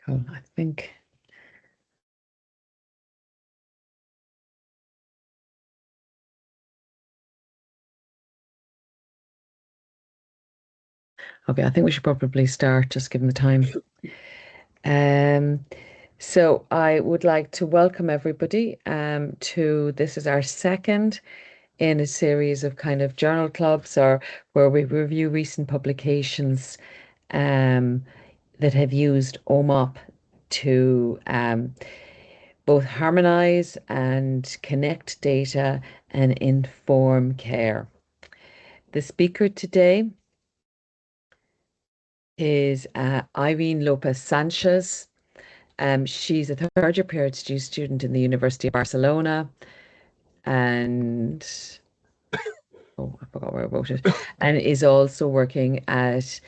Cool, I think. Okay, I think we should probably start, just given the time. So I would like to welcome everybody to this is our second in a series of kind of journal clubs or where we review recent publications that have used OMOP to both harmonize and connect data and inform care. The speaker today is Irene López-Sánchez. She's a third-year PhD student in the University of Barcelona, and I forgot where I wrote it, and is also working at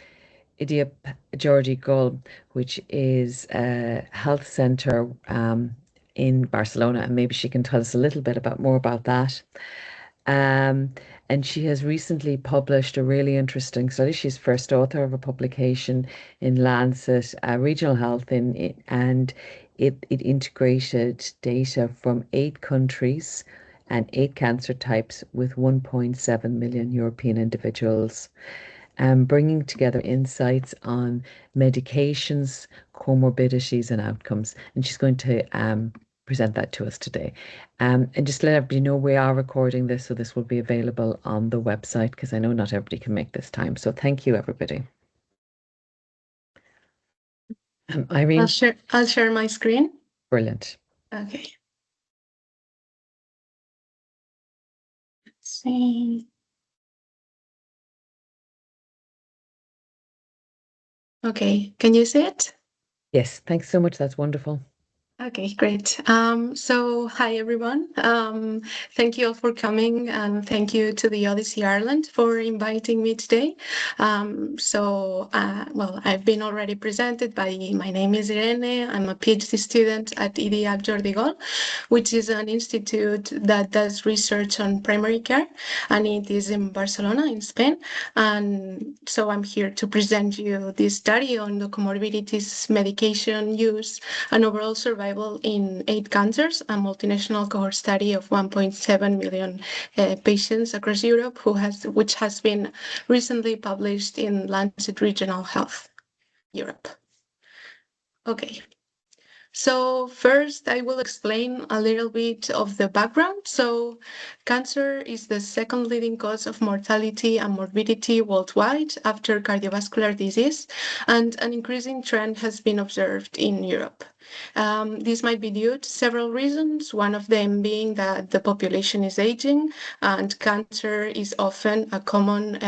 Idiop Jordi Gol, which is a health center in Barcelona, and maybe she can tell us a little bit more about that. And she has recently published a really interesting study. She's first author of a publication in Lancet Regional Health, and it integrated data from 8 countries and 8 cancer types with 1.7 million European individuals, bringing together insights on medications, comorbidities, and outcomes. And she's going to present that to us today. And just let everybody know we are recording this, so this will be available on the website because I know not everybody can make this time. So thank you, everybody. Irene? I'll share my screen. Brilliant. Okay. Let's see. Okay, can you see it? Yes, thanks so much. That's wonderful. Okay, great. So hi, everyone. Thank you all for coming, and thank you to the OHDSI Ireland for inviting me today. Well, I've been already presented by, my name is Irene. I'm a PhD student at Idiop Jordi Gol, which is an institute that does research on primary care, and it is in Barcelona, in Spain. And so I'm here to present you this study on the comorbidities, medication use, and overall survival in 8 cancers, a multinational cohort study of 1.7 million patients across Europe, which has been recently published in Lancet Reg Health Europe. Okay. So first, I will explain a little bit of the background. So cancer is the second leading cause of mortality and morbidity worldwide after cardiovascular disease, and an increasing trend has been observed in Europe. This might be due to several reasons, one of them being that the population is aging and cancer is often a common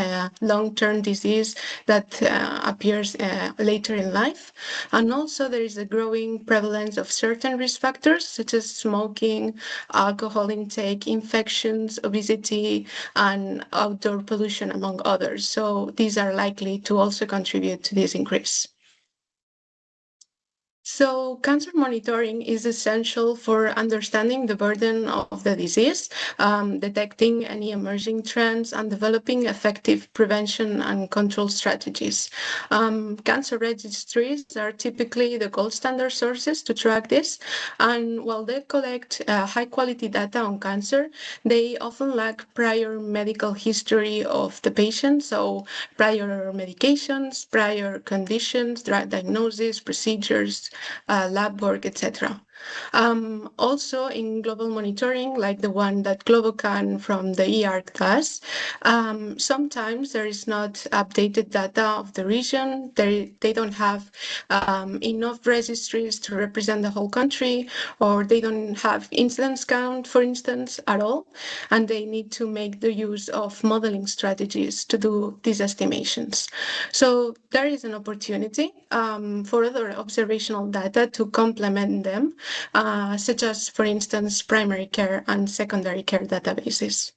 long-term disease that appears later in life. And also there is a growing prevalence of certain risk factors such as smoking, alcohol intake, infections, obesity, and outdoor pollution, among others. So these are likely to also contribute to this increase. So cancer monitoring is essential for understanding the burden of the disease, detecting any emerging trends, and developing effective prevention and control strategies. Cancer registries are typically the gold standard sources to track this, and while they collect high-quality data on cancer, they often lack prior medical history of the patient, so prior medications, prior conditions, diagnosis, procedures, lab work, etc. Also, in global monitoring, like the one that Globocan from the EARC does, sometimes there is not updated data of the region. They don't have enough registries to represent the whole country, or they don't have incidence count, for instance, at all, and they need to make the use of modeling strategies to do these estimations. So there is an opportunity for other observational data to complement them, such as, for instance, primary care and secondary care databases.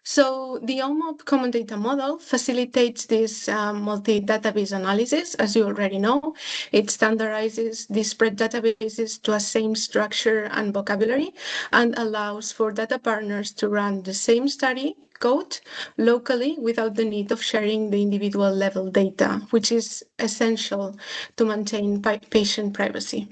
So the OMOP Common Data Model facilitates this multi-database analysis, as you already know. It standardizes disparate databases to a same structure and vocabulary and allows for data partners to run the same study code locally without the need of sharing the individual level data, which is essential to maintain patient privacy.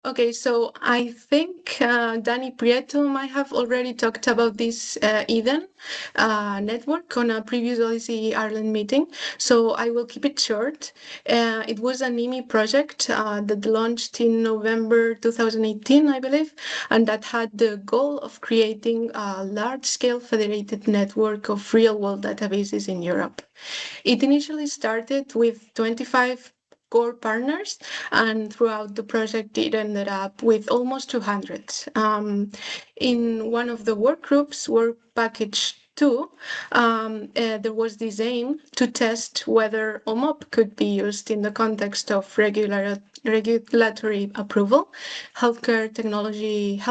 Okay, so I think Danny Prieto might have already talked about this Eden network on a previous OHDSI Ireland meeting, so I will keep it short. It was an IMI project that launched in November 2018, I believe, and that had the goal of creating a large-scale federated network of real-world databases in Europe. It initially started with 25 core partners, and throughout the project, it ended up with almost 200. In one of the work groups, work package 2, there was this aim to test whether OMOP could be used in the context of regulatory approval, health technology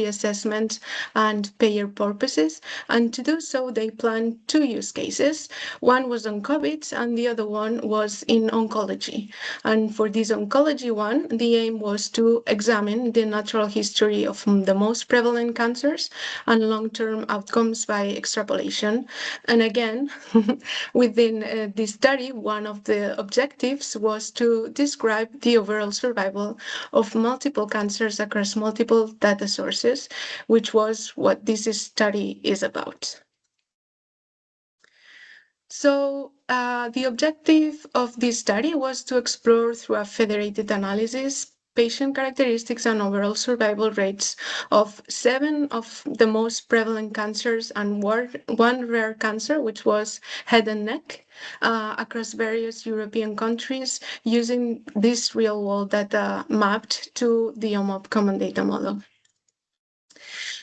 assessment, and payer purposes. And to do so, they planned 2 use cases. One was on COVID, and the other one was in oncology. And for this oncology one, the aim was to examine the natural history of the most prevalent cancers and long-term outcomes by extrapolation. And again, within this study, one of the objectives was to describe the overall survival of multiple cancers across multiple data sources, which was what this study is about. So the objective of this study was to explore through a federated analysis patient characteristics and overall survival rates of 7 of the most prevalent cancers and one rare cancer, which was head and neck, across various European countries using this real-world data mapped to the OMOP Common Data Model.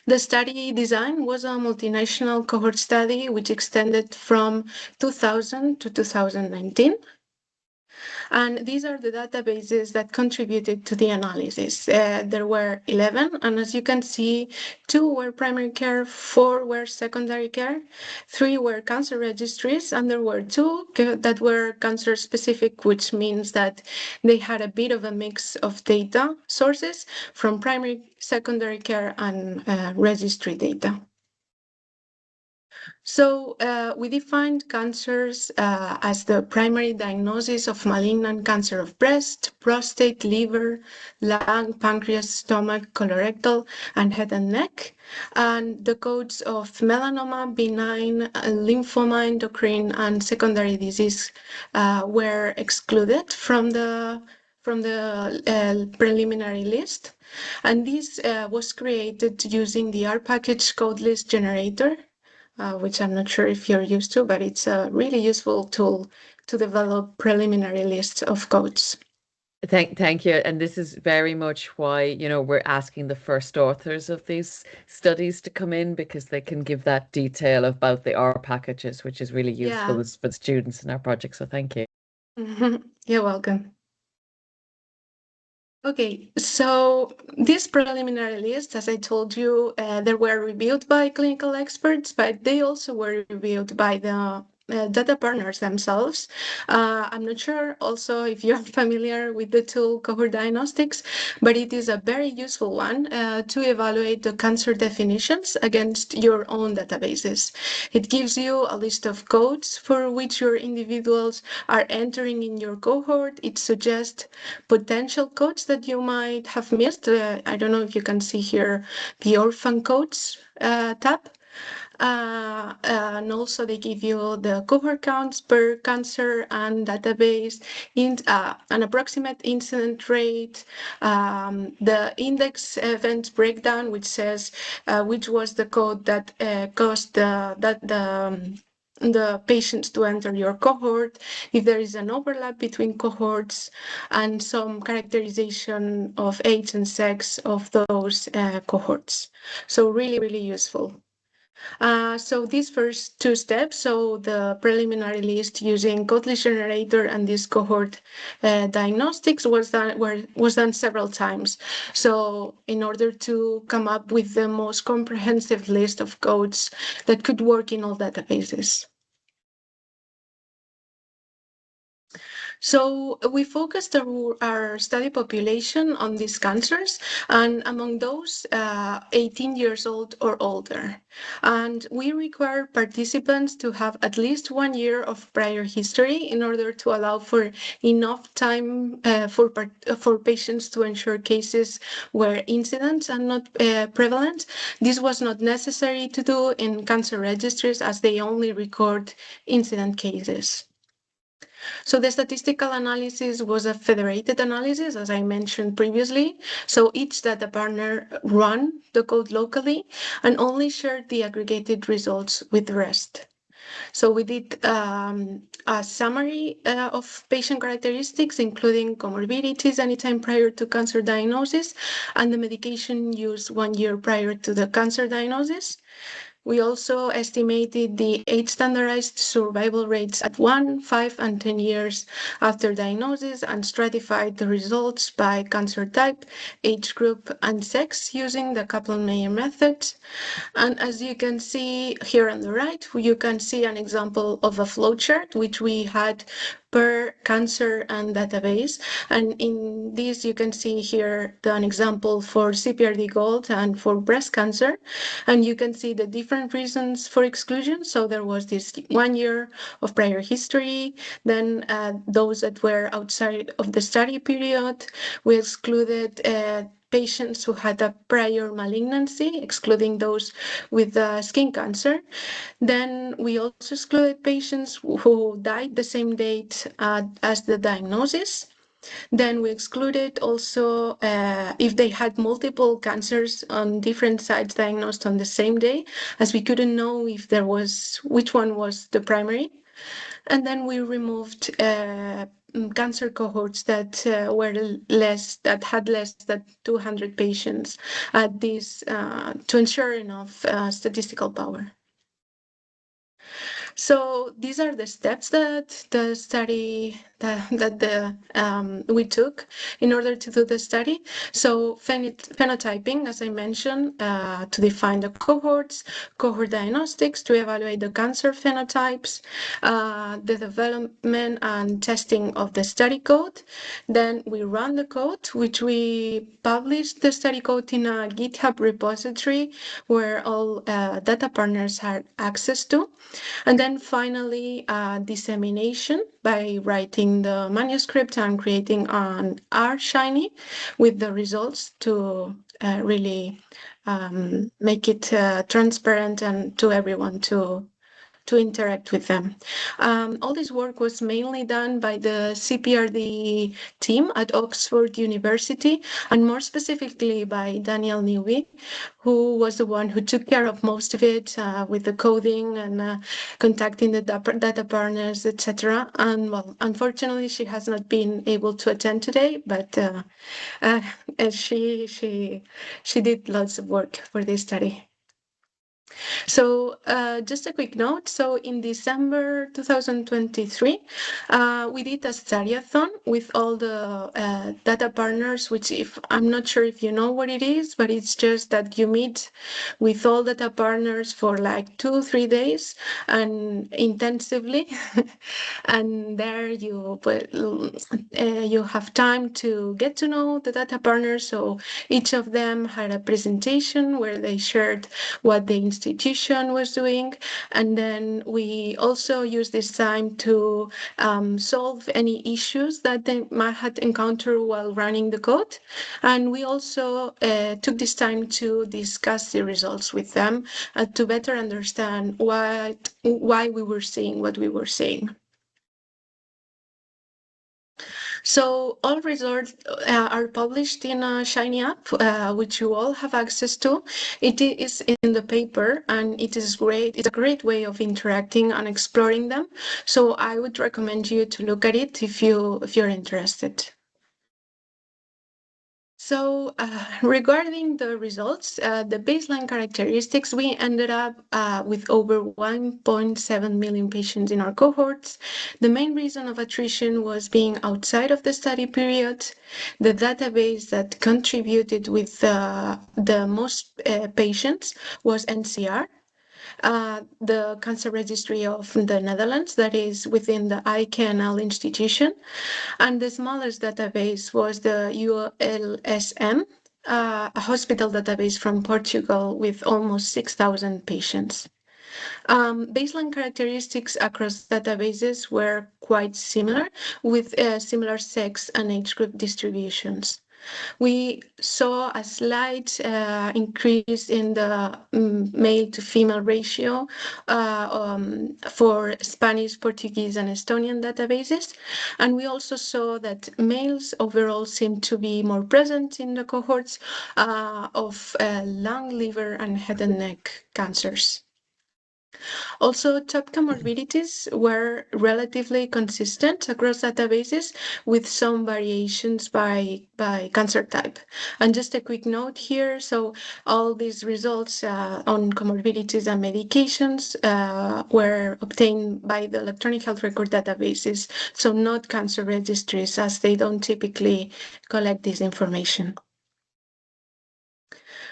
The study design was a multinational cohort study which extended from 2000 to 2019. And these are the databases that contributed to the analysis. There were 11, and as you can see, 2 were primary care, 4 were secondary care, 3 were cancer registries, and there were 2 that were cancer specific, which means that they had a bit of a mix of data sources from primary, secondary care, and registry data. So we defined cancers as the primary diagnosis of malignant cancer of breast, prostate, liver, lung, pancreas, stomach, colorectal, and head and neck. And the codes of melanoma, benign, lymphoma, endocrine, and secondary disease were excluded from the preliminary list. And this was created using the R package code list generator, which I'm not sure if you're used to, but it's a really useful tool to develop preliminary lists of codes. Thank you. And this is very much why, we're asking the first authors of these studies to come in, because they can give that detail about the R packages, which is really useful for students in our project. So thank you. You're welcome. Okay, so these preliminary lists, as I told you, they were reviewed by clinical experts, but they also were reviewed by the data partners themselves. I'm not sure also if you're familiar with the tool Cohort Diagnostics, but it is a very useful one to evaluate the cancer definitions against your own databases. It gives you a list of codes for which your individuals are entering in your cohort. It suggests potential codes that you might have missed. I don't know if you can see here the orphan codes tab. And also they give you the cohort counts per cancer and database, an approximate incident rate, the index event breakdown, which says which was the code that caused the patients to enter your cohort, if there is an overlap between cohorts, and some characterization of age and sex of those cohorts. So really, really useful. So these first two steps, so the preliminary list using code list generator and this cohort diagnostics was done several times. So in order to come up with the most comprehensive list of codes that could work in all databases. So we focused our study population on these cancers, and among those, 18 years old or older. And we require participants to have at least 1 year of prior history in order to allow for enough time for patients to ensure cases where incidents are not prevalent. This was not necessary to do in cancer registries as they only record incident cases. So the statistical analysis was a federated analysis, as I mentioned previously. So each data partner ran the code locally and only shared the aggregated results with the rest. So we did a summary of patient characteristics, including comorbidities anytime prior to cancer diagnosis, and the medication used 1 year prior to the cancer diagnosis. We also estimated the 8 standardized survival rates at 1, 5, and 10 years after diagnosis and stratified the results by cancer type, age group, and sex using the Kaplan-Meier method. And as you can see here on the right, you can see an example of a flowchart which we had per cancer and database. And in this, you can see here an example for CPRD Gold and for breast cancer. And you can see the different reasons for exclusion. So there was this 1 year of prior history, then those that were outside of the study period. We excluded patients who had a prior malignancy, excluding those with skin cancer. Then we also excluded patients who died the same date as the diagnosis. Then we excluded also if they had multiple cancers on different sites diagnosed on the same day, as we couldn't know if there was which one was the primary. And then we removed cancer cohorts that had less than 200 patients at this to ensure enough statistical power. So these are the steps that the study we took in order to do the study. So phenotyping, as I mentioned, to define the cohorts, cohort diagnostics to evaluate the cancer phenotypes, the development and testing of the study code. Then we run the code, which we published the study code in a GitHub repository where all data partners had access to. And then finally, dissemination by writing the manuscript and creating an R-Shiny with the results to really make it transparent and to everyone to interact with them. All this work was mainly done by the CPRD team at Oxford University, and more specifically by Daniel Newby, who was the one who took care of most of it with the coding and contacting the data partners, etc. And well, unfortunately, she has not been able to attend today, but she did lots of work for this study. So just a quick note. So in December 2023, we did a study-a-thon with all the data partners, which I'm not sure if you know what it is, but it's just that you meet with all data partners for like 2-3 days and intensively. And there you have time to get to know the data partners. So each of them had a presentation where they shared what the institution was doing. And then we also used this time to solve any issues that they might have encountered while running the code. And we also took this time to discuss the results with them to better understand why we were seeing what we were seeing. So all results are published in a Shiny app, which you all have access to. It is in the paper, and it is great. It's a great way of interacting and exploring them. So I would recommend you to look at it if you're interested. So regarding the results, the baseline characteristics, we ended up with over 1.7 million patients in our cohorts. The main reason of attrition was being outside of the study period. The database that contributed with the most patients was NCR. The cancer registry of the Netherlands, that is within the IKNL institution. And the smallest database was the ULSM, a hospital database from Portugal with almost 6,000 patients. Baseline characteristics across databases were quite similar, with similar sex and age group distributions. We saw a slight increase in the male to female ratio for Spanish, Portuguese, and Estonian databases. And we also saw that males overall seemed to be more present in the cohorts of lung, liver, and head and neck cancers. Also, top comorbidities were relatively consistent across databases with some variations by cancer type. And just a quick note here, so all these results on comorbidities and medications were obtained by the electronic health record databases, so not cancer registries, as they don't typically collect this information.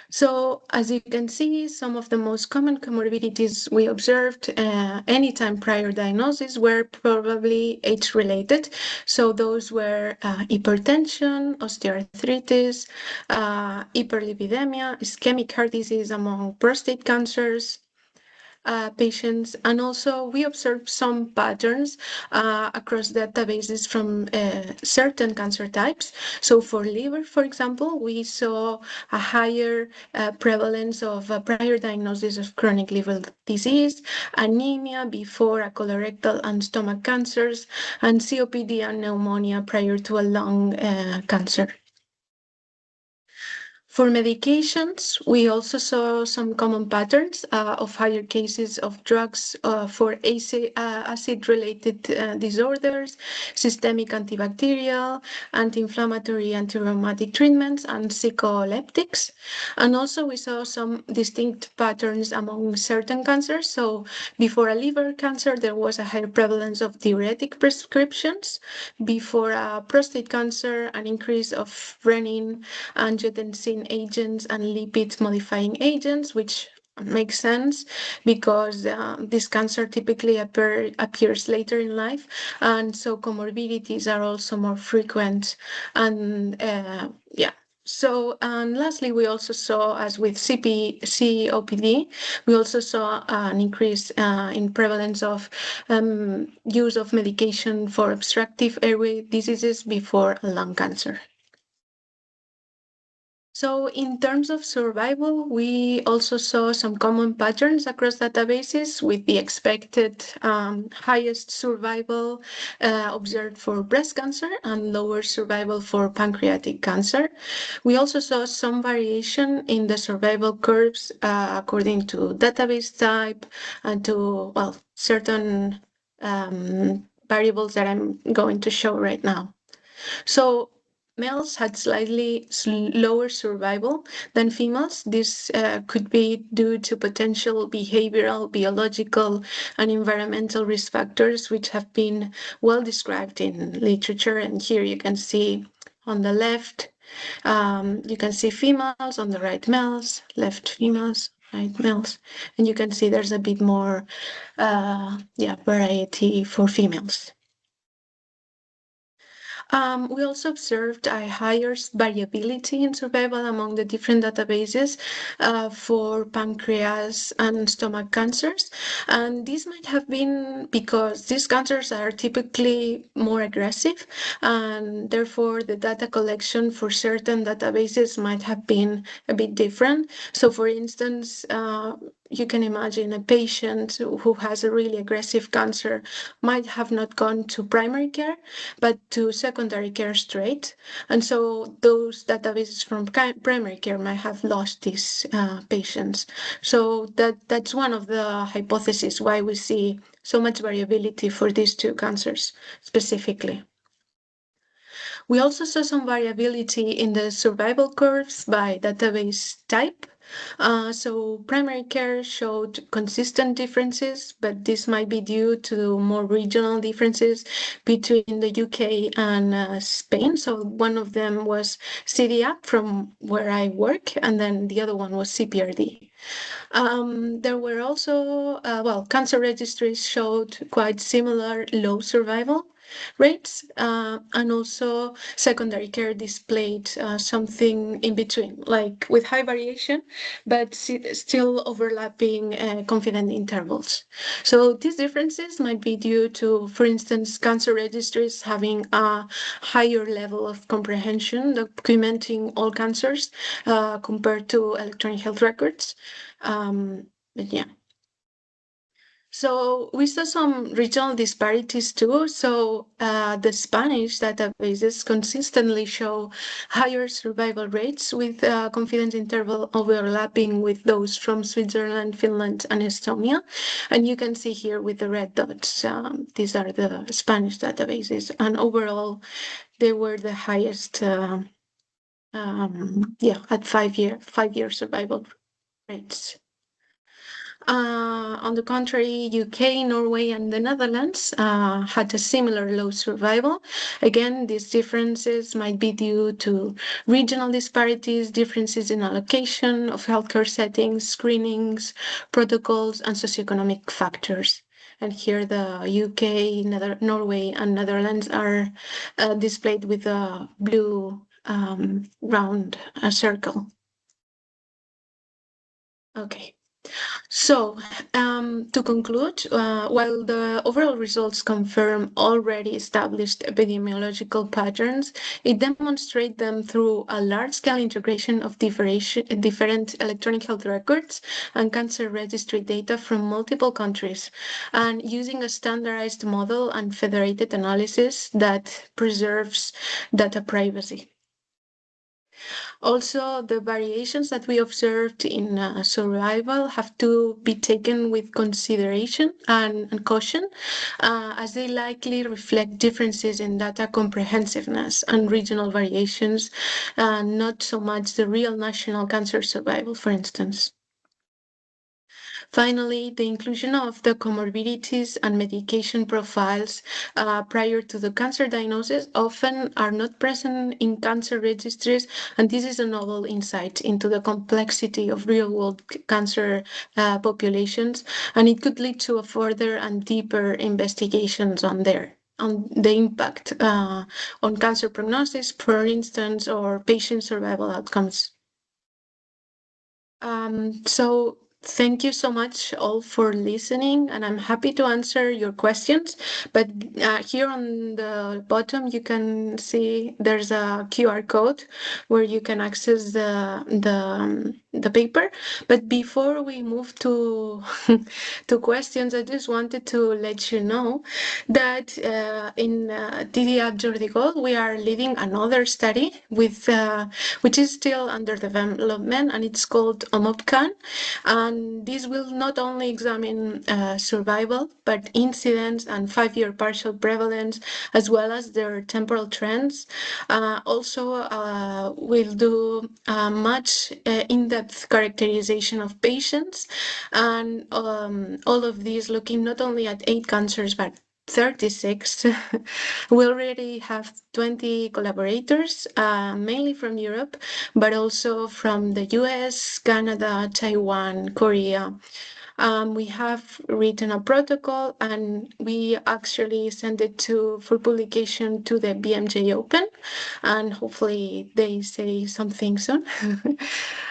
So as you can see, some of the most common comorbidities we observed anytime prior diagnosis were probably age-related. So those were hypertension, osteoarthritis, hyperlipidemia, ischemic heart disease among prostate cancers, patients, and also we observed some patterns across databases from certain cancer types. So for liver, for example, we saw a higher prevalence of prior diagnosis of chronic liver disease, anemia before a colorectal and stomach cancers, and COPD and pneumonia prior to a lung cancer. For medications, we also saw some common patterns of higher cases of drugs for acid-related disorders, systemic antibacterial, anti-inflammatory, anti-rheumatic treatments, and psycholeptics. And also we saw some distinct patterns among certain cancers. So before a liver cancer, there was a higher prevalence of diuretic prescriptions. Before a prostate cancer, an increase of renin, angiotensin agents, and lipid modifying agents, which makes sense because this cancer typically appears later in life, and so comorbidities are also more frequent. And yeah. So, and lastly, we also saw, as with COPD, we also saw an increase in prevalence of use of medication for obstructive airway diseases before lung cancer. So in terms of survival, we also saw some common patterns across databases with the expected highest survival observed for breast cancer and lower survival for pancreatic cancer. We also saw some variation in the survival curves according to database type and to, well, certain variables that I'm going to show right now. So males had slightly lower survival than females. This could be due to potential behavioral, biological, and environmental risk factors, which have been well described in literature. And here you can see on the left, you can see females, on the right males, left females, right males. And you can see there's a bit more variety for females. We also observed a higher variability in survival among the different databases for pancreas and stomach cancers. And this might have been because these cancers are typically more aggressive, and therefore the data collection for certain databases might have been a bit different. So for instance, you can imagine a patient who has a really aggressive cancer might have not gone to primary care, but to secondary care straight. And so those databases from primary care might have lost these patients. So that's one of the hypotheses why we see so much variability for these two cancers specifically. We also saw some variability in the survival curves by database type. So primary care showed consistent differences, but this might be due to more regional differences between the UK and Spain. So one of them was CDAP from where I work, and then the other one was CPRD. There were also, cancer registries showed quite similar low survival rates, and also secondary care displayed something in between, like with high variation, but still overlapping confident intervals. So these differences might be due to, for instance, cancer registries having a higher level of comprehension, documenting all cancers compared to electronic health records. But yeah. So we saw some regional disparities too. So the Spanish databases consistently show higher survival rates with confidence interval overlapping with those from Switzerland, Finland, and Estonia. And you can see here with the red dots, these are the Spanish databases. And overall, they were the highest, at 5-year survival rates. On the contrary, UK, Norway, and the Netherlands had a similar low survival. Again, these differences might be due to regional disparities, differences in allocation of healthcare settings, screenings, protocols, and socioeconomic factors. And here the UK, Norway, and Netherlands are displayed with a blue round circle. Okay. So, to conclude, while the overall results confirm already established epidemiological patterns, it demonstrates them through a large-scale integration of different electronic health records and cancer registry data from multiple countries, and using a standardized model and federated analysis that preserves data privacy. Also, the variations that we observed in survival have to be taken with consideration and caution, as they likely reflect differences in data comprehensiveness and regional variations, not so much the real national cancer survival, for instance. Finally, the inclusion of the comorbidities and medication profiles prior to the cancer diagnosis often are not present in cancer registries, and this is a novel insight into the complexity of real-world cancer populations, and it could lead to a further and deeper investigations on the impact on cancer prognosis, for instance, or patient survival outcomes. So thank you so much all for listening, and I'm happy to answer your questions. But here on the bottom, you can see there's a QR code where you can access the paper. But before we move to to questions, I just wanted to let you know that in TD at Jordigol, we are leading another study with which is still under development, and it's called OMOPCAN. And this will not only examine survival, but incidence and 5-year partial prevalence, as well as their temporal trends. Also, we'll do much in-depth characterization of patients, and all of these looking not only at 8 cancers, but 36. We already have 20 collaborators, mainly from Europe, but also from the US, Canada, Taiwan, Korea. We have written a protocol, and we actually sent it for publication to the BMJ Open, and hopefully they say something soon.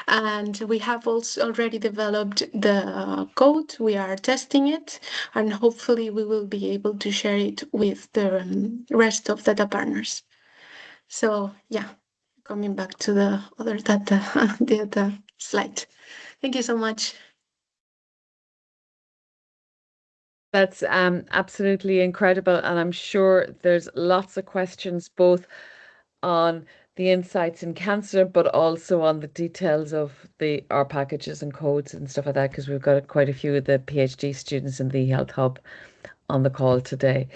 And we have also already developed the code. We are testing it, and hopefully we will be able to share it with the rest of data partners. So yeah, coming back to the other data slide. Thank you so much. That's absolutely incredible, and I'm sure there's lots of questions both on the insights in cancer, but also on the details of our packages and codes and stuff like that, because we've got quite a few of the PhD students in the Health Hub on the call today.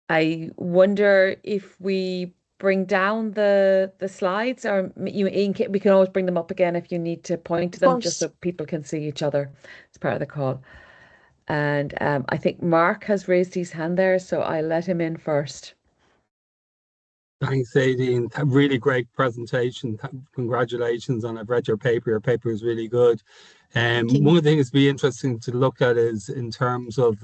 I wonder if we bring down the slides, or we can always bring them up again if you need to point to Of them, just course. so people can see each other as part of the call. And I think Mark has raised his hand there, so I'll let him in first. Thanks, Aideen. Really great presentation. Congratulations, and I've read your paper. Your paper is really good. One of the things to be interesting to look at is in terms of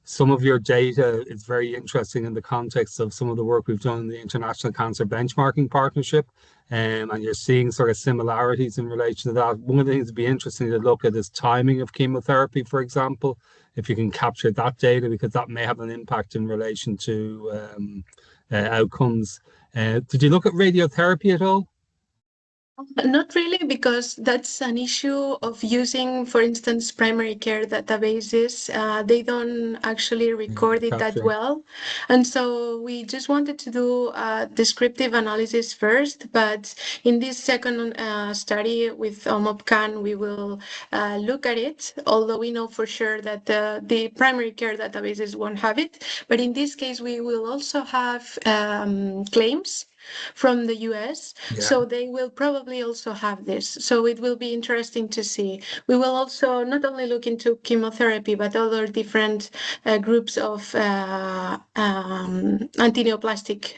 some of your data. It's very interesting in the context of some of the work we've done in the International Cancer Benchmarking Partnership, and you're seeing sort of similarities in relation to that. One of the things to be interesting to look at is timing of chemotherapy, for example, if you can capture that data, because that may have an impact in relation to outcomes. Did you look at radiotherapy at all? Not really, because that's an issue of using, for instance, primary care databases. They don't actually record it that well. And so we just wanted to do a descriptive analysis first, but in this second study with OMOPCAN, we will look at it, although we know for sure that the primary care databases won't have it. But in this case, we will also have claims from the US. Yeah. So they will probably also have this. So it will be interesting to see. We will also not only look into chemotherapy, but other different groups of antineoplastic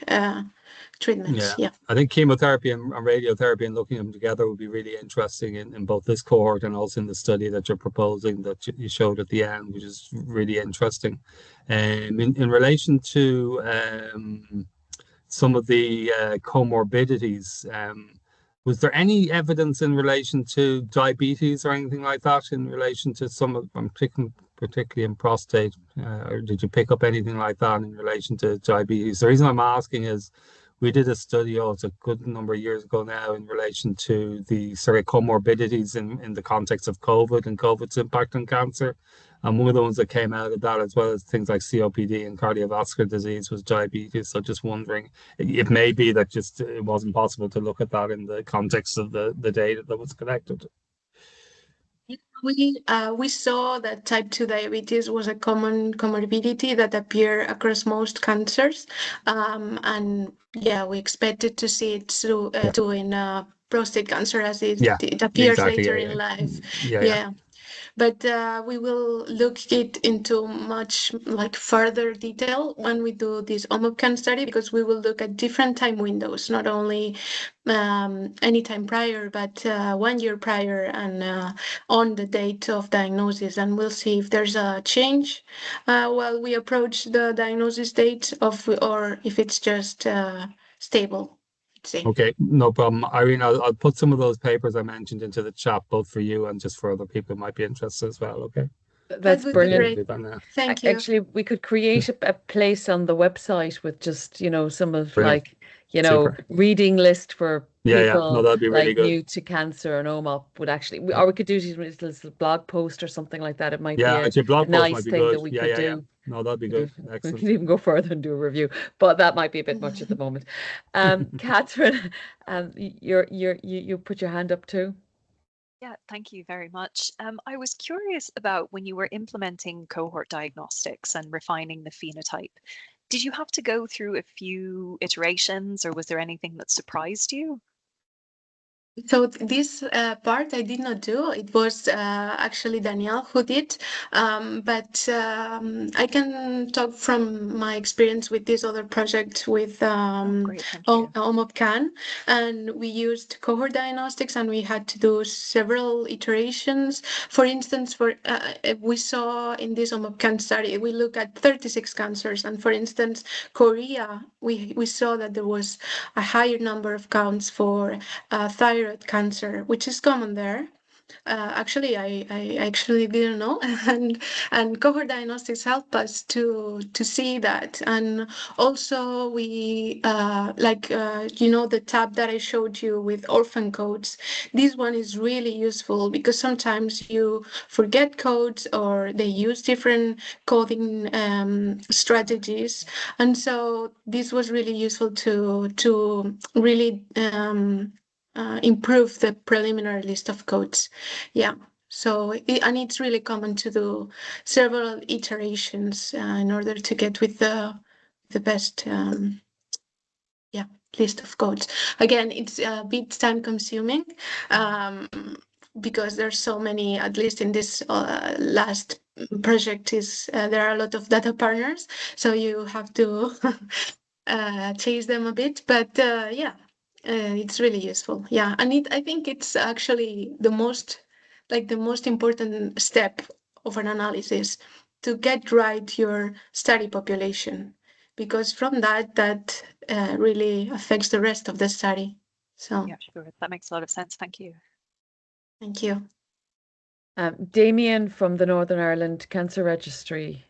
treatments. Yeah. I think chemotherapy and radiotherapy and looking at them together would be really interesting in both this cohort and also in the study that you're proposing that you showed at the end, which is really interesting. In relation to some of the comorbidities, was there any evidence in relation to diabetes or anything like that in relation to some of, I'm thinking particularly in prostate, or did you pick up anything like that in relation to diabetes? The reason I'm asking is we did a study, it's a good number of years ago now, in relation to the sort of comorbidities in the context of COVID and COVID's impact on cancer. And one of the ones that came out of that, as well as things like COPD and cardiovascular disease, was diabetes. So just wondering, it may be that just it wasn't possible to look at that in the context of the data that was collected. We saw that type 2 diabetes was a common comorbidity that appeared across most cancers. And yeah, we expected to see it too in prostate cancer as it appears later in life. Yeah. But we will look it into much further detail when we do this OMOPCAN study, because we will look at different time windows, not only any time prior, but 1 year prior and on the date of diagnosis. And we'll see if there's a change while we approach the diagnosis date or if it's just stable. Okay, no problem. Irene, I'll put some of those papers I mentioned into the chat, both for you and just for other people who might be interested as well, okay? That's brilliant. Thank you. Actually, we could create a place on the website with just, some of brilliant. reading list for people no, that'd be really good. new to cancer and OMOP would actually, or we could do a little blog post or something like that. It might be a nice thing that we could do. No, that'd be good. Excellent. We could even go further and do a review, but that might be a bit much at the moment. Catherine, you put your hand up too. Yeah, thank you very much. I was curious about when you were implementing cohort diagnostics and refining the phenotype. Did you have to go through a few iterations, or was there anything that surprised you? So this part I did not do. It was actually Danielle who did. But I can talk from my experience with this other project with OMOPCAN. And we used cohort diagnostics and we had to do several iterations. For instance, we saw in this OMOPCAN study, we look at 36 cancers. And for instance, Korea, we saw that there was a higher number of counts for thyroid cancer, which is common there. Actually, I actually didn't know, and cohort diagnostics help us to see that. And also we the tab that I showed you with orphan codes. This one is really useful because sometimes you forget codes or they use different coding strategies, and so this was really useful to really improve the preliminary list of codes. Yeah. So, and it's really common to do several iterations in order to get with the the best list of codes. Again, it's a bit time consuming because there's so many, at least in this last project, there are a lot of data partners, so you have to chase them a bit, but it's really useful. Yeah, and I think it's actually the most important step of an analysis, to get right your study population, because from that really affects the rest of the study. So Yeah, sure. That makes a lot of sense. Thank you. thank you. Damien from the Northern Ireland Cancer Registry.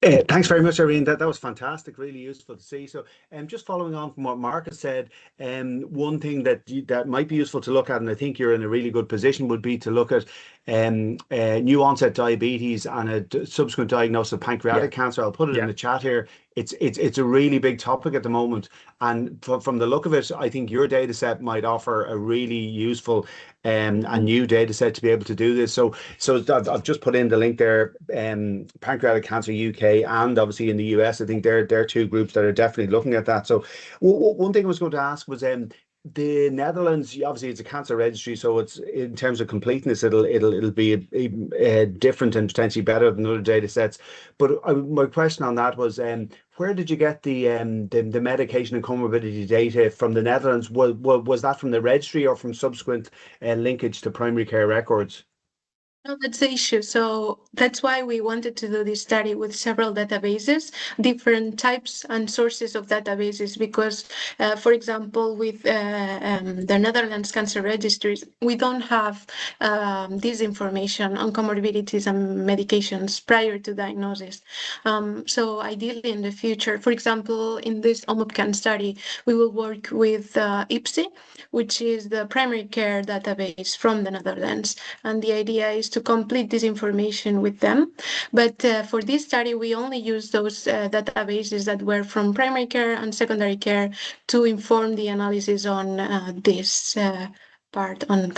Thanks very much, Irene. That was fantastic, really useful to see. So, just following on from what Marcus said, one thing that might be useful to look at, and I think you're in a really good position, would be to look at new onset diabetes and a subsequent diagnosis of pancreatic cancer. I'll put it in the chat here. It's a really big topic at the moment, and from the look of it, I think your data set might offer a really useful and new data set to be able to do this. So I've just put in the link there. Pancreatic Cancer UK and obviously in the US, I think they're two groups that are definitely looking at that. So one thing I was going to ask was the Netherlands, obviously it's a cancer registry, so it's, in terms of completeness, it'll be different and potentially better than other data sets. But my question on that was, where did you get the medication and comorbidity data from the Netherlands? Was that from the registry or from subsequent linkage to primary care records? No, that's the issue. So that's why we wanted to do this study with several databases, different types and sources of databases, because, for example, with the Netherlands Cancer Registries, we don't have this information on comorbidities and medications prior to diagnosis. So ideally in the future, for example, in this OMOPCAN study, we will work with IPSI, which is the primary care database from the Netherlands. And the idea is to complete this information with them. But for this study, we only use those databases that were from primary care and secondary care to inform the analysis on this part on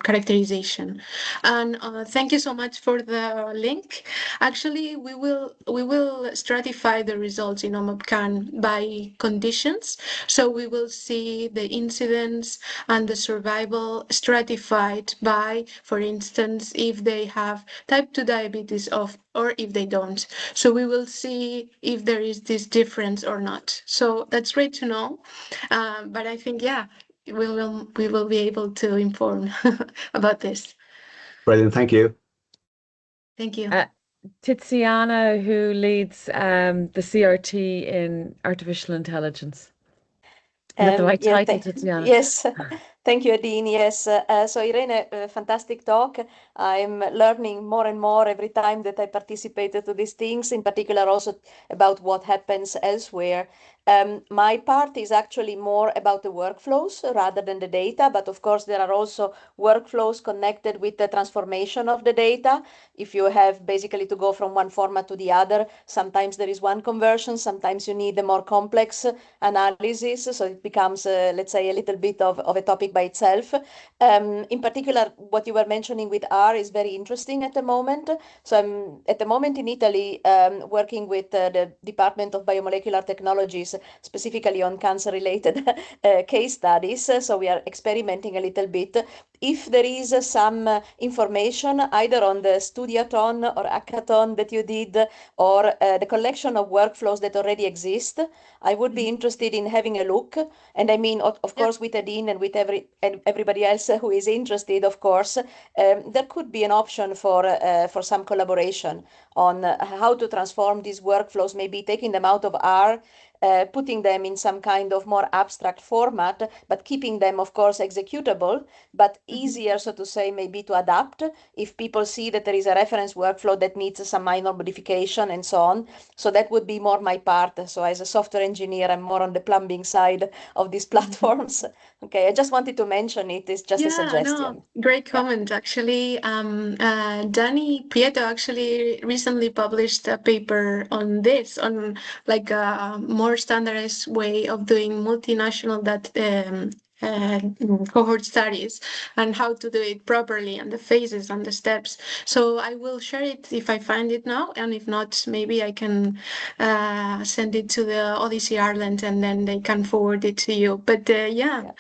characterization. And thank you so much for the link. Actually, we will stratify the results in OMOPCAN by conditions. So we will see the incidence and the survival stratified by, for instance, if they have type 2 diabetes or if they don't. So we will see if there is this difference or not. So that's great to know. But I think, we will be able to inform about this. Brilliant, thank you. Thank you. Tiziana, who leads the CRT in artificial intelligence. You got the right title, Tiziana. Yes, thank you, Irene. Yes, so Irene, fantastic talk. I'm learning more and more every time that I participate to these things, in particular also about what happens elsewhere. My part is actually more about the workflows rather than the data, but of course there are also workflows connected with the transformation of the data. If you have basically to go from one format to the other, sometimes there is one conversion, sometimes you need a more complex analysis, so it becomes, let's say, a little bit of a topic by itself. In particular, what you were mentioning with R is very interesting at the moment. So I'm at the moment in Italy working with the Department of Biomolecular Technologies, specifically on cancer-related case studies. So we are experimenting a little bit. If there is some information either on the Studiathon or hackathon that you did, or the collection of workflows that already exist, I would be interested in having a look. And I mean, of course, with Adine and with everybody else who is interested, of course, there could be an option for some collaboration on how to transform these workflows, maybe taking them out of R, putting them in some kind of more abstract format, but keeping them, of course, executable, but easier, so to say, maybe to adapt if people see that there is a reference workflow that needs some minor modification and so on. So that would be more my part. So as a software engineer, I'm more on the plumbing side of these platforms. Okay, I just wanted to mention it. It's just a suggestion. No, great comment. Actually, Danny Prieto actually recently published a paper on this, on like a more standardized way of doing multinational cohort studies and how to do it properly and the phases and the steps. So I will share it if I find it now, and if not, maybe I can send it to the OHDSI Ireland and then they can forward it to you. But yeah.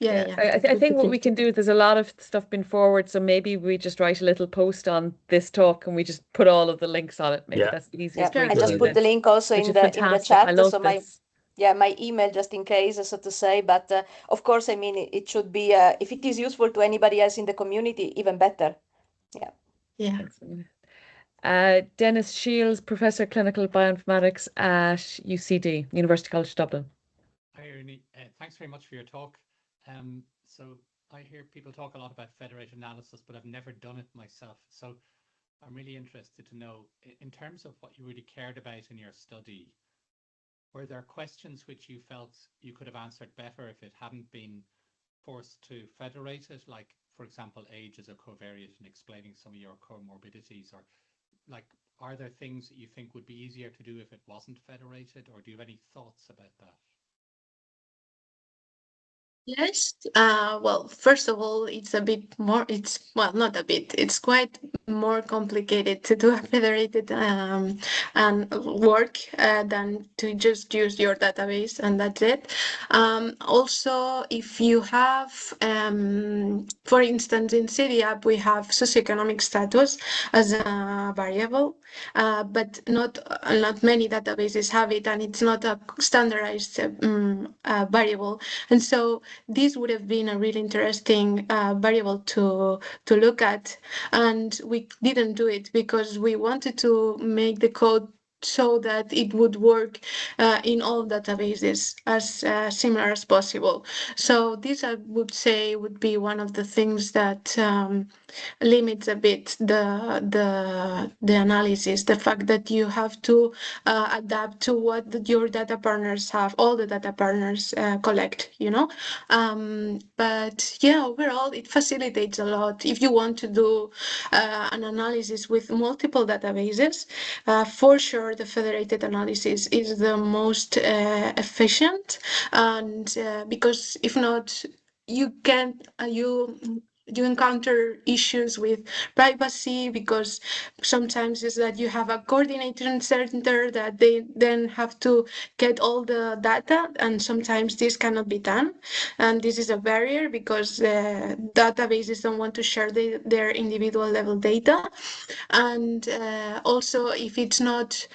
I think what we can do, there's a lot of stuff been forward, so maybe we just write a little post on this talk and we just put all of the links on it. Maybe that's the easiest way I to just do put the link also in the chat. I love so this. my email, just in case, so to say. But of course, I mean, it should be, if it is useful to anybody else in the community, even better. Dennis Shields, Professor Clinical Bioinformatics at UCD, University College Dublin. Hi, Irene. Thanks very much for your talk. So I hear people talk a lot about federated analysis, but I've never done it myself. So I'm really interested to know, in terms of what you really cared about in your study, were there questions which you felt you could have answered better if it hadn't been forced to federate it? Like, for example, age as a covariate and explaining some of your comorbidities, or like, are there things that you think would be easier to do if it wasn't federated, or do you have any thoughts about that? Yes. Well, first of all, it's a bit more, well, not a bit, it's quite more complicated to do a federated and work than to just use your database and that's it. Also, if you have, for instance, in CityApp, we have socioeconomic status as a variable, but not many databases have it, and it's not a standardized variable. And so this would have been a really interesting variable to look at, and we didn't do it because we wanted to make the code so that it would work in all databases as similar as possible. So this, I would say, would be one of the things that limits a bit the analysis, the fact that you have to adapt to what your data partners have, all the data partners collect, but yeah, overall it facilitates a lot. If you want to do an analysis with multiple databases, for sure the federated analysis is the most efficient, and because if not, you can't you encounter issues with privacy, because sometimes is that you have a coordinating center that they then have to get all the data, and sometimes this cannot be done, and this is a barrier because databases don't want to share their individual level data. And also, if it's not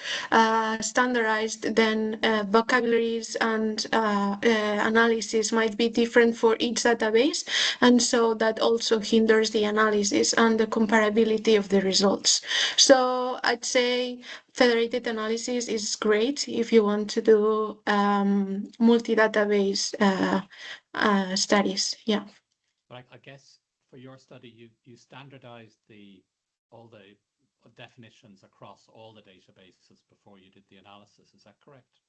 standardized, then vocabularies and analysis might be different for each database, and so that also hinders the analysis and the comparability of the results. So I'd say federated analysis is great if you want to do multi-database studies. Yeah. But I guess for your study, you standardized all the definitions across all the databases before you did the analysis. Is that correct?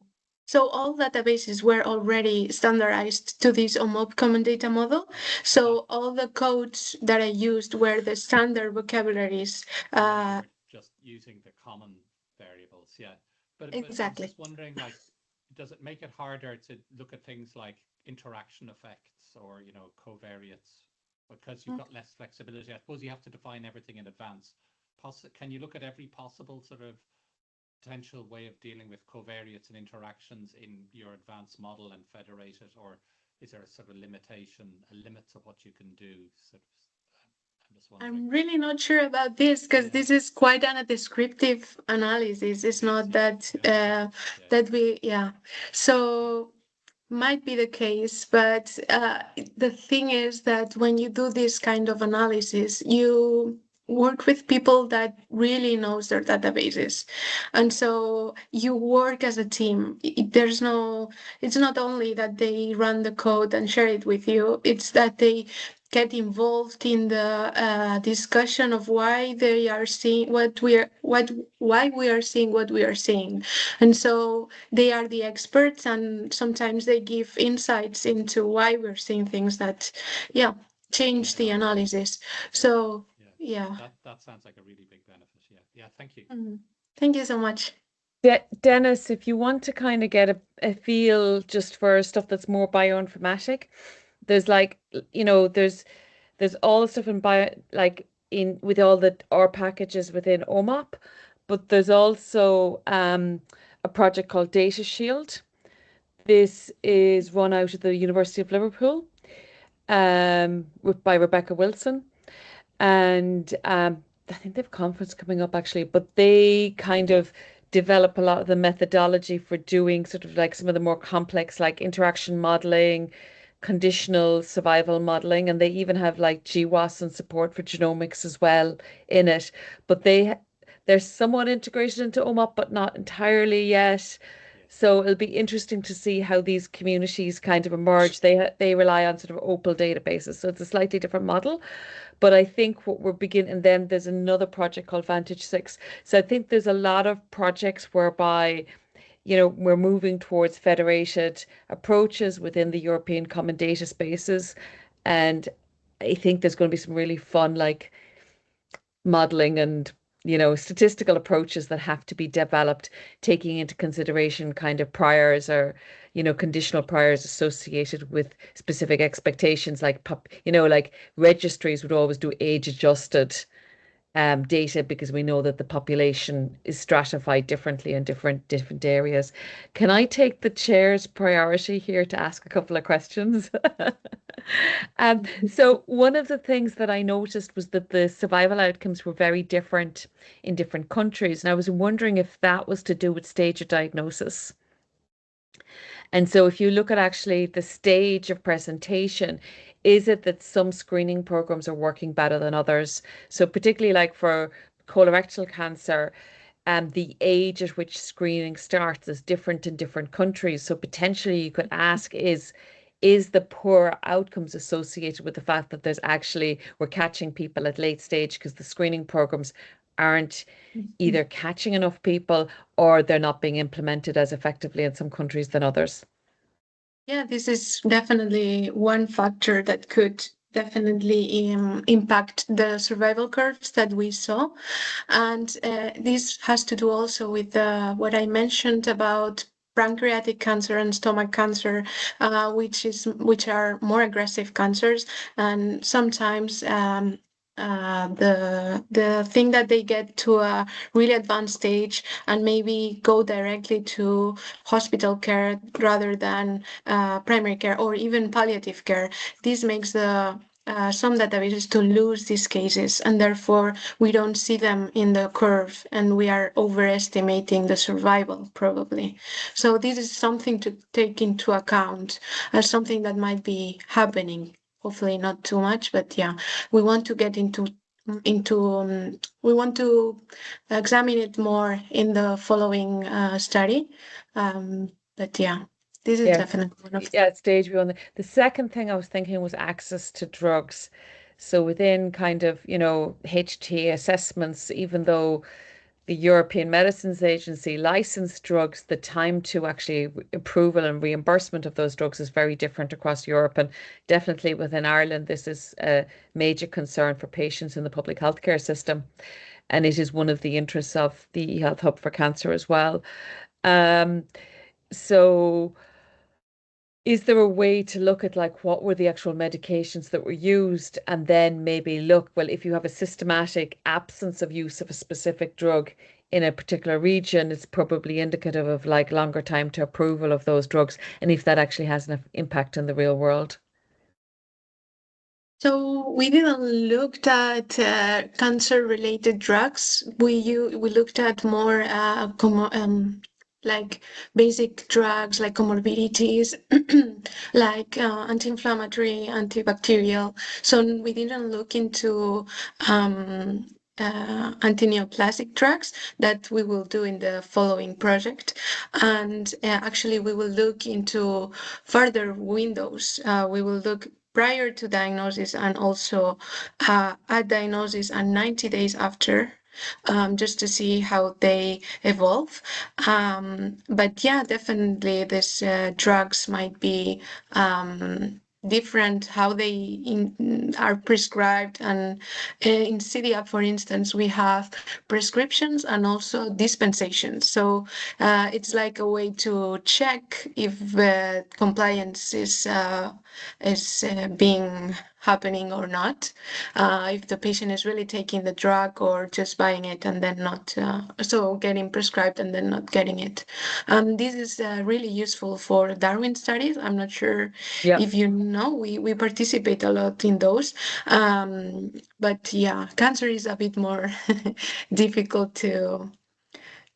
So all databases were already standardized to this OMOP common data model. So all the codes that I used were the standard vocabularies. Just using the common variables, yeah. But Exactly. I'm just wondering, like, does it make it harder to look at things like interaction effects or, covariates, because you've got less flexibility? I suppose you have to define everything in advance. Can you look at every possible sort of potential way of dealing with covariates and interactions in your advanced model and federate it, or is there a sort of limitation, a limit to what you can do? I'm just wondering. I'm really not sure about this, because this is quite a descriptive analysis. It's not that So might be the case, but the thing is that when you do this kind of analysis, you work with people that really knows their databases, and so you work as a team. It's not only that they run the code and share it with you, it's that they get involved in the discussion of why they are seeing why we are seeing what we are seeing, and so they are the experts, and sometimes they give insights into why we're seeing things that change the analysis. So that sounds like a really big benefit. Yeah, thank you. Thank you so much. Dennis, if you want to kind of get a feel just for stuff that's more bioinformatic, there's like, there's all the stuff in bio, like in with all the R packages within OMOP, but there's also a project called Data Shield. This is run out of the University of Liverpool, by Rebecca Wilson. And I think they have a conference coming up actually, but they kind of develop a lot of the methodology for doing sort of like some of the more complex, like interaction modeling, conditional survival modeling, and they even have like GWAS and support for genomics as well in it. But they're somewhat integrated into OMOP, but not entirely yet. So it'll be interesting to see how these communities kind of emerge. They rely on sort of OPAL databases, so it's a slightly different model. But I think what we're beginning, and then there's another project called Vantage 6. So I think there's a lot of projects whereby, we're moving towards federated approaches within the European common data spaces. And I think there's going to be some really fun, like modeling and statistical approaches that have to be developed, taking into consideration kind of priors or conditional priors associated with specific expectations, like like registries would always do age adjusted data, because we know that the population is stratified differently in different areas. Can I take the chair's priority here to ask a couple of questions? So one of the things that I noticed was that the survival outcomes were very different in different countries, and I was wondering if that was to do with stage of diagnosis. And so if you look at actually the stage of presentation, is it that some screening programs are working better than others? So particularly like for colorectal cancer, the age at which screening starts is different in different countries. So potentially you could ask, is the poor outcomes associated with the fact that we're catching people at late stage because the screening programs aren't either catching enough people or they're not being implemented as effectively in some countries than others? Yeah, this is definitely one factor that could definitely impact the survival curves that we saw. And this has to do also with what I mentioned about pancreatic cancer and stomach cancer, which are more aggressive cancers, and sometimes the thing that they get to a really advanced stage and maybe go directly to hospital care rather than primary care or even palliative care. This makes some databases to lose these cases, and therefore we don't see them in the curve, and we are overestimating the survival probably. So this is something to take into account as something that might be happening. Hopefully not too much, but yeah, we want to get into we want to examine it more in the following study. But yeah, this is definitely one of stage one. The second thing I was thinking was access to drugs. So within kind of, HTA assessments, even though the European Medicines Agency licensed drugs, the time to actually approval and reimbursement of those drugs is very different across Europe. And definitely within Ireland, this is a major concern for patients in the public healthcare system. And it is one of the interests of the eHealth Hub for Cancer as well. So is there a way to look at like what were the actual medications that were used, and then maybe look, well, if you have a systematic absence of use of a specific drug in a particular region, it's probably indicative of like longer time to approval of those drugs, and if that actually has an impact in the real world? So we didn't look at cancer-related drugs. We looked at more like basic drugs like comorbidities, like anti-inflammatory, antibacterial. So we didn't look into anti-neoplastic drugs that we will do in the following project. And actually we will look into further windows. We will look prior to diagnosis and also at diagnosis and 90 days after, just to see how they evolve. But yeah, definitely these drugs might be different how they are prescribed. And in CDAP, for instance, we have prescriptions and also dispensations. So it's like a way to check if compliance is being happening or not, if the patient is really taking the drug or just buying it and then not, so getting prescribed and then not getting it. This is really useful for Darwin studies. I'm not sure if you know, we participate a lot in those. But yeah, cancer is a bit more difficult to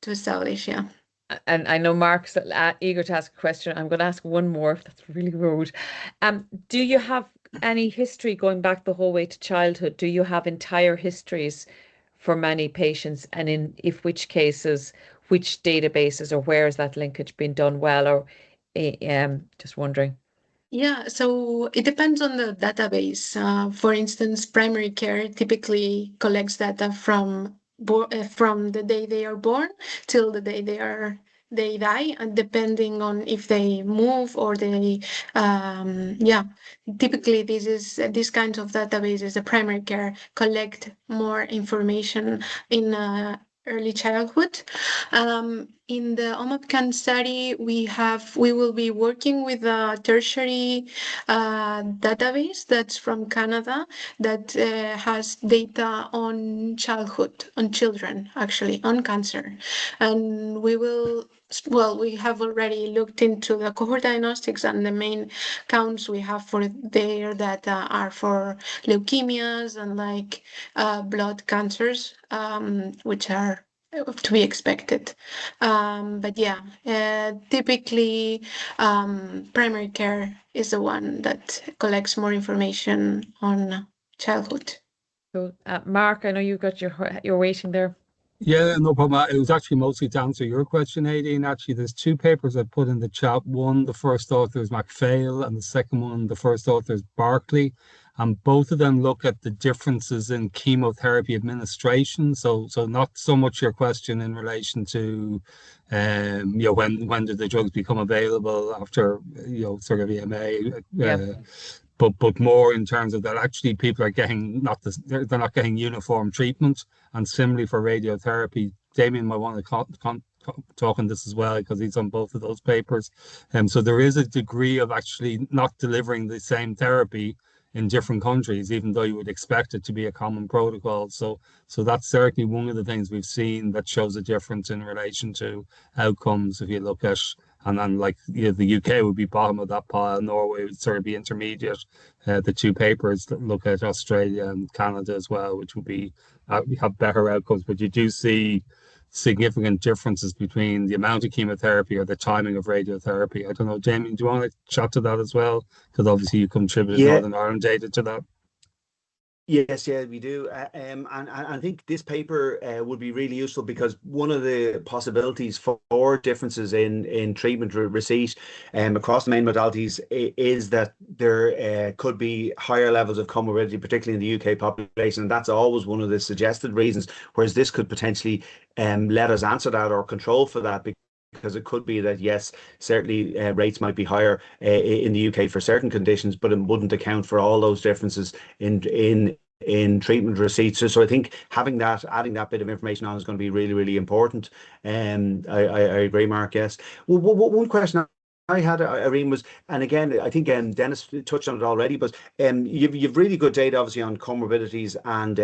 establish, yeah. And I know Mark's eager to ask a question. I'm going to ask one more, if that's really rude. Do you have any history going back the whole way to childhood? Do you have entire histories for many patients? And in which cases, which databases, or where has that linkage been done well? Or just wondering. Yeah, so it depends on the database. For instance, primary care typically collects data from the day they are born till the day they die, and depending on if they move or they, yeah, typically this kind of databases, the primary care collect more information in early childhood. In the OMAPCAN study, we will be working with a tertiary database that's from Canada that has data on childhood, on children, actually, on cancer. And we have already looked into the cohort diagnostics, and the main counts we have for their data are for leukemias and like blood cancers, which are to be expected. But yeah, typically primary care is the one that collects more information on childhood. So, Mark, I know you've got you're waiting there. Yeah, no problem. It was actually mostly to answer your question, Aideen. Actually, there's two papers I put in the chat. One, the first author is MacPhail, and the second one, the first author is Barkley. And both of them look at the differences in chemotherapy administration. So not so much your question in relation to, when did the drugs become available after, sort of EMA, but more in terms of that actually people are getting they're not getting uniform treatment. And similarly for radiotherapy, Damien might want to talk on this as well because he's on both of those papers. So there is a degree of actually not delivering the same therapy in different countries, even though you would expect it to be a common protocol. So that's certainly one of the things we've seen that shows a difference in relation to outcomes. If you look at, and then like the UK would be bottom of that pile, Norway would sort of be intermediate. The two papers that look at Australia and Canada as well, which would be have better outcomes, but you do see significant differences between the amount of chemotherapy or the timing of radiotherapy. I don't know, Damien, do you want to chat to that as well? Because obviously you contributed Northern Ireland data to that. Yes, yeah, we do. And I think this paper would be really useful because one of the possibilities for differences in treatment receipt across the main modalities is that there could be higher levels of comorbidity, particularly in the UK population. And that's always one of the suggested reasons, whereas this could potentially let us answer that or control for that. Because it could be that, yes, certainly rates might be higher in the UK for certain conditions, but it wouldn't account for all those differences in treatment receipts. So I think adding that bit of information on is going to be really, really important. And I agree, Mark. Yes. Well, one question I had, Irene, was, and again, I think Dennis touched on it already, but you've really good data, obviously, on comorbidities and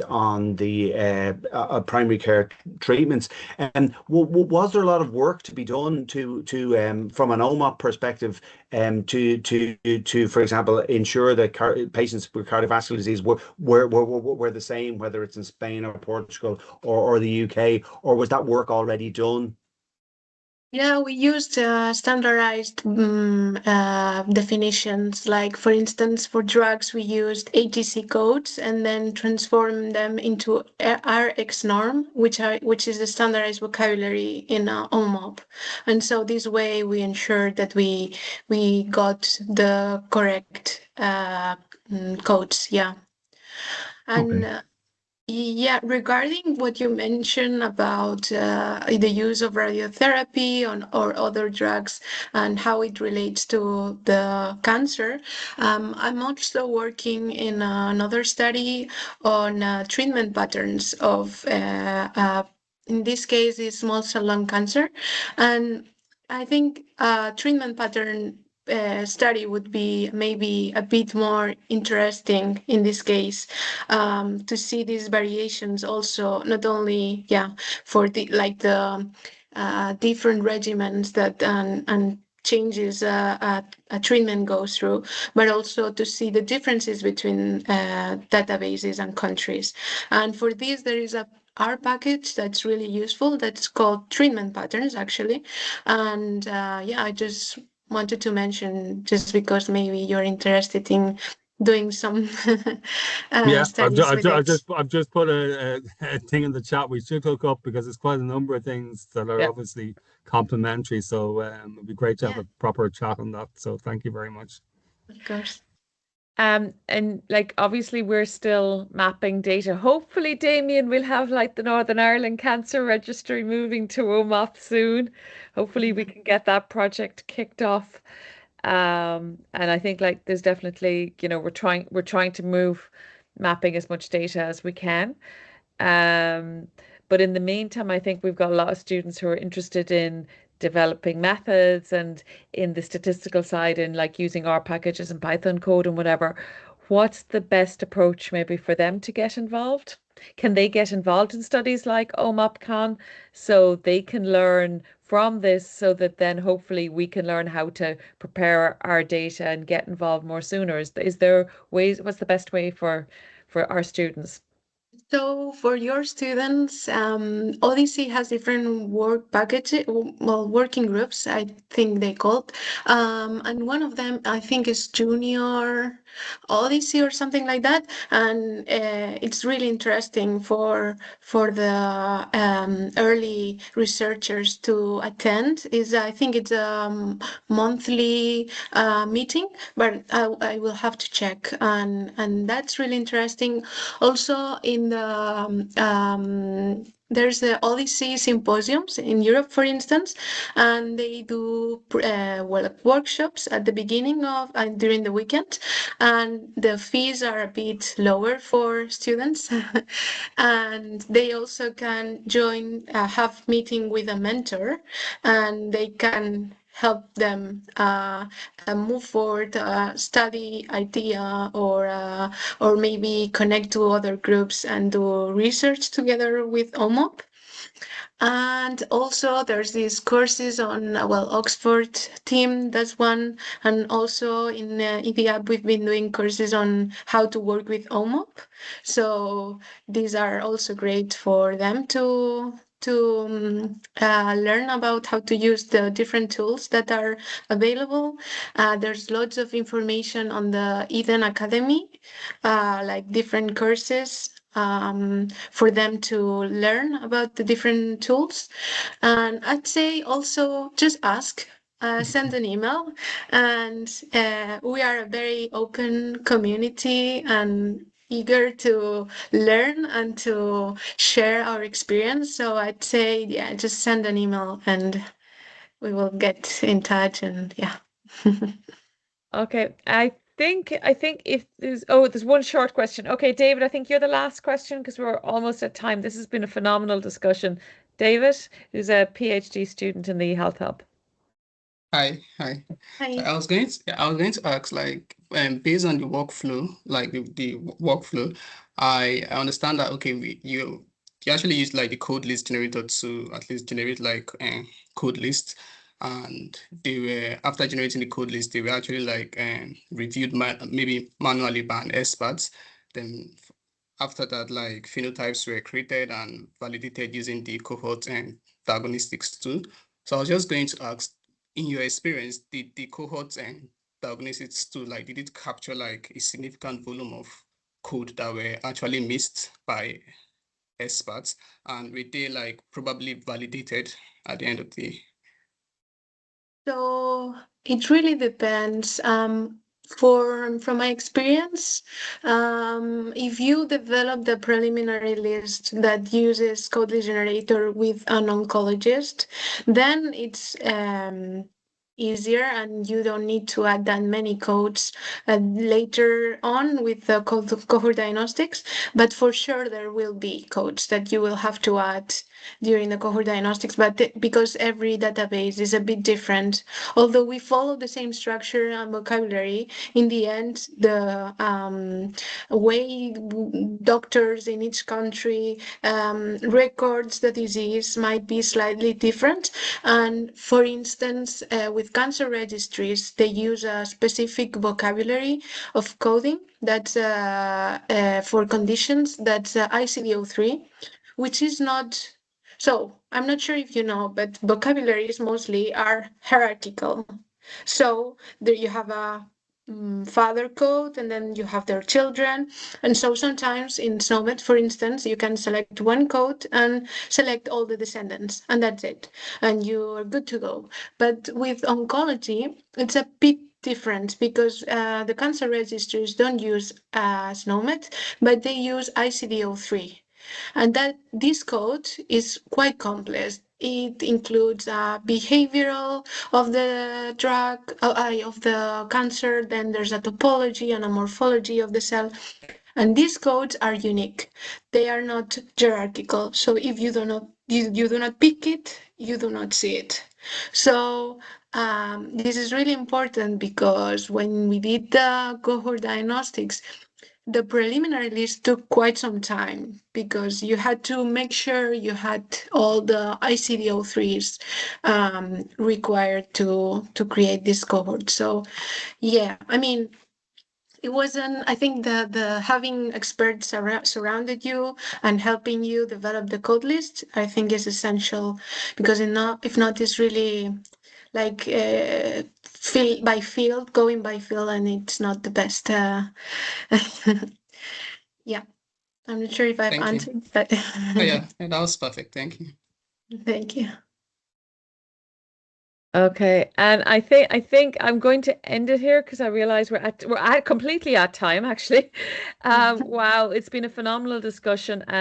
on the primary care treatments. And was there a lot of work to be done to from an OMOP perspective, to for example, ensure that patients with cardiovascular disease were the same, whether it's in Spain or Portugal or the UK, or was that work already done? Yeah, we used standardized definitions. Like, for instance, for drugs, we used ATC codes and then transformed them into RX norm, which is the standardized vocabulary in OMOP. And so this way we ensured that we got the correct codes. Yeah. And Yeah, regarding what you mentioned about the use of radiotherapy or other drugs and how it relates to the cancer, I'm also working in another study on treatment patterns of, in this case, is small cell lung cancer. And I think treatment pattern study would be maybe a bit more interesting in this case, to see these variations also, not only for the different regimens that and changes a treatment goes through, but also to see the differences between databases and countries. And for this, there is a R package that's really useful. That's called treatment patterns, actually. And I just wanted to mention, just because maybe you're interested in doing some Yeah, studies with it. I've just put a thing in the chat we should hook up because there's quite a number of things that are Yeah. obviously complementary. So it'd be great to have Yeah. a proper chat on that. So thank you very much. Of course. And like obviously we're still mapping data. Hopefully, Damien, will have like the Northern Ireland Cancer Registry moving to OMOP soon. Hopefully we can get that project kicked off. And I think like there's definitely, we're trying to move mapping as much data as we can. But in the meantime, I think we've got a lot of students who are interested in developing methods and in the statistical side and like using R packages and Python code and whatever. What's the best approach maybe for them to get involved? Can they get involved in studies like OMOPCon so they can learn from this so that then hopefully we can learn how to prepare our data and get involved more sooner? Is there ways, what's the best way for our students? So for your students, OHDSI has different work packages, well, working groups, I think they called. And one of them, I think, is Junior OHDSI or something like that. And it's really interesting for the early researchers to attend. I think it's a monthly meeting, but I will have to check. And that's really interesting. Also, in the there's the OHDSI symposiums in Europe, for instance, and they do workshops at the beginning of and during the weekend, and the fees are a bit lower for students, and they also can join, have meeting with a mentor, and they can help them move forward, study idea, or maybe connect to other groups and do research together with OMOP. And also there's these courses on, Oxford team, that's one. And also in EDAB, we've been doing courses on how to work with OMOP. So these are also great for them to learn about how to use the different tools that are available. There's lots of information on the Eden Academy, like different courses for them to learn about the different tools. And I'd say also just ask. Send an email, and we are a very open community and eager to learn and to share our experience. So I'd say, just send an email and we will get in touch, and Okay, I think if there's one short question. Okay, David, I think you're the last question because we're almost at time. This has been a phenomenal discussion. David, who's a PhD student in the Health Hub. Hi. Hi. I was going to ask, like, based on the workflow, like the workflow, I understand that okay, you actually use like the code list generator to at least generate like code lists, and they were after generating the code list, they were actually like reviewed maybe manually by an expert. Then after that, like phenotypes were created and validated using the cohort and diagnostics tool. So I was just going to ask, in your experience, did the cohort and diagnostics tool, like, did it capture like a significant volume of code that were actually missed by experts, and were they like probably validated at the end of the? So it really depends. From my experience, if you develop the preliminary list that uses code list generator with an oncologist, then it's easier and you don't need to add that many codes later on with the cohort diagnostics. But for sure, there will be codes that you will have to add during the cohort diagnostics, but because every database is a bit different, although we follow the same structure and vocabulary, in the end, the way doctors in each country records the disease might be slightly different. And for instance, with cancer registries, they use a specific vocabulary of coding that's for conditions, that's ICD-03, which is not. So I'm not sure if you know, but vocabularies mostly are hierarchical. So there you have a father code, and then you have their children. And so sometimes in SNOMED, for instance, you can select one code and select all the descendants, and that's it. And you're good to go. But with oncology, it's a bit different because the cancer registries don't use SNOMED, but they use ICD-03. And that this code is quite complex. It includes behavioral of the drug, of the cancer, then there's a topology and a morphology of the cell. And these codes are unique. They are not hierarchical. So if you do not pick it, you do not see it. So this is really important because when we did the cohort diagnostics, the preliminary list took quite some time because you had to make sure you had all the ICD-03s required to create this cohort. So yeah, I mean, it wasn't, I think the having experts surrounded you and helping you develop the code list, I think is essential, because if not, it's really like going by field, and it's not the best. Yeah, I'm not sure if I've Thank you. answered, but Oh, yeah, that was perfect. Thank you. thank you. Okay, and I think I'm going to end it here because I realize we're at completely at time actually. Wow, it's been a phenomenal discussion, and